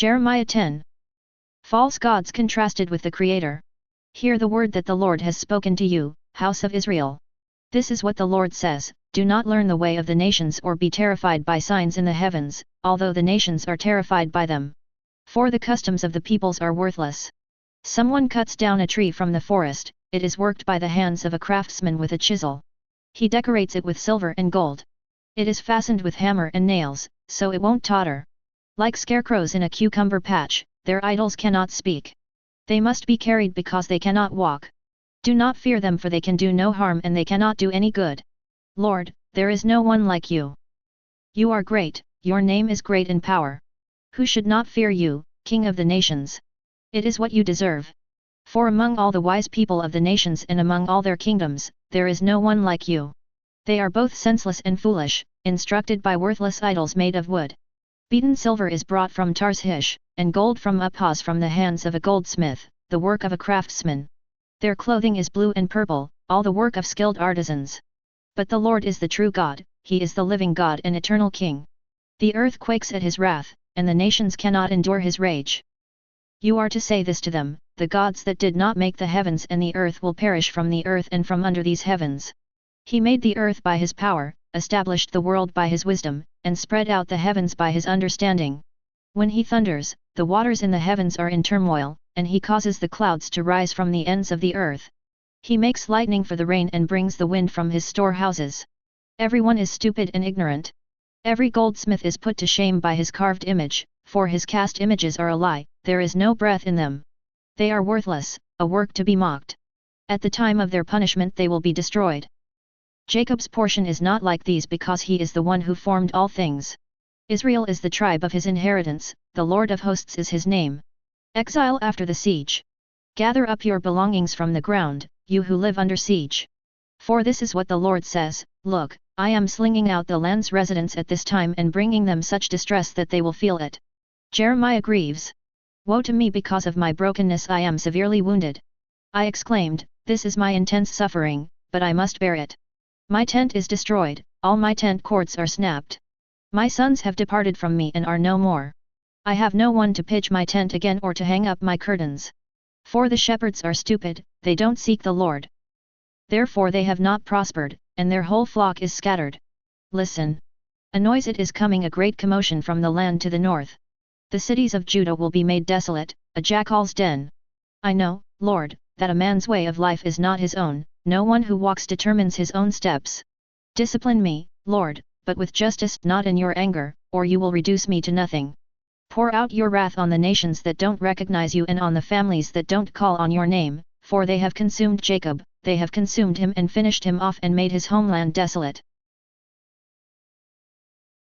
Jeremiah 10. False gods contrasted with the Creator. Hear the word that the Lord has spoken to you, house of Israel. This is what the Lord says, do not learn the way of the nations or be terrified by signs in the heavens, although the nations are terrified by them. For the customs of the peoples are worthless. Someone cuts down a tree from the forest, it is worked by the hands of a craftsman with a chisel. He decorates it with silver and gold. It is fastened with hammer and nails, so it won't totter. Like scarecrows in a cucumber patch, their idols cannot speak. They must be carried because they cannot walk. Do not fear them, for they can do no harm and they cannot do any good. Lord, there is no one like you. You are great, your name is great in power. Who should not fear you, King of the nations? It is what you deserve. For among all the wise people of the nations and among all their kingdoms, there is no one like you. They are both senseless and foolish, instructed by worthless idols made of wood. Beaten silver is brought from Tarshish, and gold from Uphaz from the hands of a goldsmith, the work of a craftsman. Their clothing is blue and purple, all the work of skilled artisans. But the Lord is the true God, He is the living God and eternal King. The earth quakes at His wrath, and the nations cannot endure His rage. You are to say this to them, the gods that did not make the heavens and the earth will perish from the earth and from under these heavens. He made the earth by His power, established the world by His wisdom, and spread out the heavens by His understanding. When He thunders, the waters in the heavens are in turmoil, and He causes the clouds to rise from the ends of the earth. He makes lightning for the rain and brings the wind from His storehouses. Everyone is stupid and ignorant. Every goldsmith is put to shame by his carved image, for his cast images are a lie, there is no breath in them. They are worthless, a work to be mocked. At the time of their punishment they will be destroyed. Jacob's portion is not like these because he is the one who formed all things. Israel is the tribe of his inheritance, the Lord of hosts is his name. Exile after the siege. Gather up your belongings from the ground, you who live under siege. For this is what the Lord says, look, I am slinging out the land's residents at this time and bringing them such distress that they will feel it. Jeremiah grieves. Woe to me, because of my brokenness I am severely wounded. I exclaimed, this is my intense suffering, but I must bear it. My tent is destroyed, all my tent cords are snapped. My sons have departed from me and are no more. I have no one to pitch my tent again or to hang up my curtains. For the shepherds are stupid, they don't seek the Lord. Therefore they have not prospered, and their whole flock is scattered. Listen! A noise, it is coming, a great commotion from the land to the north. The cities of Judah will be made desolate, a jackal's den. I know, Lord, that a man's way of life is not his own, no one who walks determines his own steps. Discipline me, Lord, but with justice, not in your anger, or you will reduce me to nothing. Pour out your wrath on the nations that don't recognize you and on the families that don't call on your name, for they have consumed Jacob, they have consumed him and finished him off and made his homeland desolate.